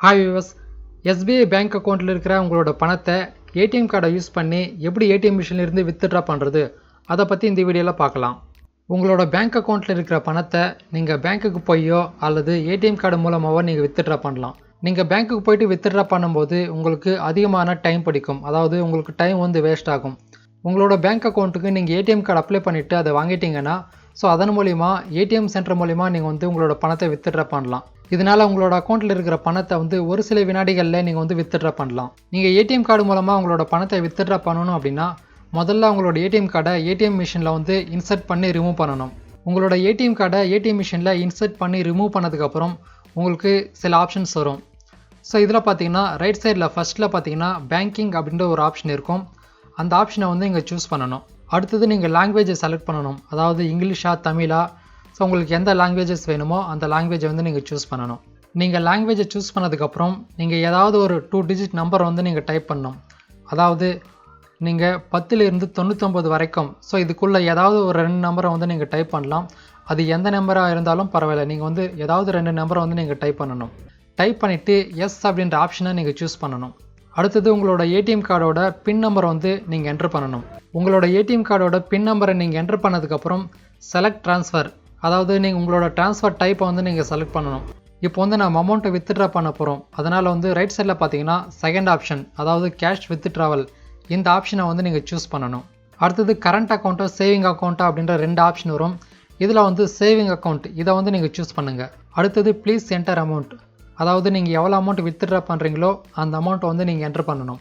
Hi viewers, SBI bank account இருக்கிற உங்களோட பணத்தை ATM கார்டை யூஸ் பண்ணி எப்படி ATM மிஷின்ல இருந்து வித்ட்ரா பண்றது அத பத்தி இந்த வீடியோல பார்க்கலாம். உங்களோட bank accountல இருக்கிற பணத்தை நீங்க பேங்க்குக்கு போயோ அல்லது ATM கார்டு மூலமாவோ நீங்க வித்ட்ரா பண்ணலாம். நீங்க பேங்க்குக்கு போய்ட்டு வித்ட்ரா பண்ணும்போது உங்களுக்கு அதிகமான டைம் பிடிக்கும். அதாவது உங்களுக்கு டைம் வந்து வேஸ்ட் ஆகும். உங்களோட பேங்க் அக்கவுண்ட்டுக்கு நீங்க ATM கார்டு அப்ளை பண்ணிட்டு அதை வாங்கிட்டீங்கன்னா சோ அதன் மூலமா ATM சென்டர் மூலமா நீங்க வந்து உங்களோட பணத்தை வித்ட்ரா பண்ணலாம். இதனால உங்களோட அக்கவுண்ட்ல இருக்கிற பணத்தை வந்து ஒரு சில வினாடிகள்ல நீங்க வந்து வித்ட்ரா பண்ணலாம். நீங்க ATM கார்டு மூலமா உங்களோட பணத்தை வித்ட்ரா பண்ணனும் அப்படினா முதல்ல உங்களோட ATM கார்டை ATM மிஷின்ல வந்து இன்சர்ட் பண்ணி ரிமூவ் பண்ணனும். உங்களோட ATM கார்டை ATM மிஷின்ல இன்சர்ட் பண்ணி ரிமூவ் பண்ணதுக்கு அப்புறம் உங்களுக்கு சில ஆப்ஷன்ஸ் வரும். சோ இதல பாத்தீங்கன்னா ரைட் சைடுல ஃபர்ஸ்ட்ல பாத்தீங்கன்னா பேங்கிங் அப்படிங்கற ஒரு ஆப்ஷன் இருக்கும். அந்த ஆப்ஷனை வந்து நீங்க चूஸ் பண்ணனும். அடுத்து நீங்க லாங்குவேஜை செலக்ட் பண்ணனும். அதாவது இங்கிலீஷா தமிழா சோ உங்களுக்கு எந்த லாங்குவேஜஸ் வேணுமோ அந்த லாங்குவேஜை வந்து நீங்க चूஸ் பண்ணனும். நீங்க லாங்குவேஜை चूஸ் பண்ணதுக்கு அப்புறம் நீங்க ஏதாவது ஒரு 2 டிஜிட் நம்பர் வந்து நீங்க டைப் பண்ணனும். அதாவது நீங்க 10 ல இருந்து 99 வரைக்கும் சோ இதுக்குள்ள ஏதாவது ஒரு ரெண்டு நம்பரை வந்து நீங்க டைப் பண்ணலாம். அது எந்த நம்பரா இருந்தாலும் பரவாயில்லை. நீங்க வந்து ஏதாவது ரெண்டு நம்பரை வந்து நீங்க டைப் பண்ணனும். டைப் பண்ணிட்டு எஸ் அப்படிங்கற ஆப்ஷனை நீங்க चूஸ் பண்ணனும். அடுத்து உங்களோட ATM கார்டோட பின் நம்பர் வந்து நீங்க என்டர் பண்ணனும். உங்களோட ATM கார்டோட பின் நம்பரை நீங்க என்டர் பண்ணதுக்கு அப்புறம் செலக்ட் ட்ரான்ஸ்ஃபர் அதாவது நீங்க உங்களோட ட்ரான்ஸ்ஃபர் டைப்பை வந்து நீங்க செலக்ட் பண்ணனும். இப்போ வந்து நாம அமௌண்ட்டை வித்ட்ரா பண்ண போறோம். அதனால வந்து ரைட் சைடுல பாத்தீங்கன்னா செகண்ட் ஆப்ஷன் அதாவது கேஷ் வித்ட்ராவல் இந்த ஆப்ஷனை வந்து நீங்க चूஸ் பண்ணனும். அடுத்து கரண்ட் அக்கவுண்டா சேவிங் அக்கவுண்டா அப்படிங்கற ரெண்டு ஆப்ஷன் வரும். இதுல வந்து சேவிங் அக்கவுண்ட் இத வந்து நீங்க चूஸ் பண்ணுங்க. அடுத்து ப்ளீஸ் என்டர் அமௌண்ட் அதாவது நீங்க எவ்வளவு அமௌண்ட் வித்ட்ரா பண்றீங்களோ அந்த அமௌண்ட் வந்து நீங்க என்டர் பண்ணனும்.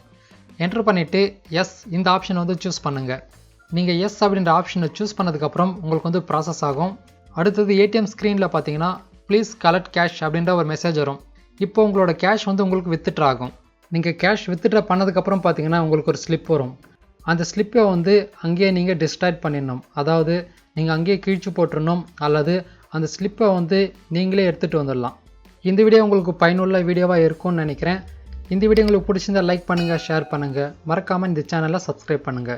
என்டர் பண்ணிட்டு எஸ் இந்த ஆப்ஷன் வந்து चूஸ் பண்ணுங்க. நீங்க எஸ் அப்படிங்கற ஆப்ஷனை चूஸ் பண்ணதுக்கு அப்புறம் உங்களுக்கு வந்து process ஆகும். அடுத்து ATM ஸ்கிரீன்ல பாத்தீங்கன்னா ப்ளீஸ் கலெக்ட் கேஷ் அப்படிங்கற ஒரு மெசேஜ் வரும். இப்போ உங்களோட கேஷ் வந்து உங்களுக்கு வித்ட்ரா ஆகும். நீங்க கேஷ் வித்ட்ரா பண்ணதுக்கு அப்புறம் பாத்தீங்கன்னா உங்களுக்கு ஒரு ஸ்லிப் வரும். அந்த ஸ்லிப்பை வந்து அங்கேயே நீங்க டிஸ்ட்ராக்ட் பண்ணிடணும். அதாவது நீங்க அங்கேயே கிழிச்சு போட்டுறணும் அல்லது அந்த ஸ்லிப்பை வந்து நீங்களே எடுத்துட்டு வந்துடலாம். இந்த வீடியோ உங்களுக்கு பயனுள்ள வீடியோவா இருக்கும்னு நினைக்கிறேன். இந்த வீடியோ உங்களுக்கு பிடிச்சிருந்தா லைக் பண்ணுங்க, ஷேர் பண்ணுங்க. மறக்காம இந்த சேனலை சப்ஸ்கிரைப் பண்ணுங்க.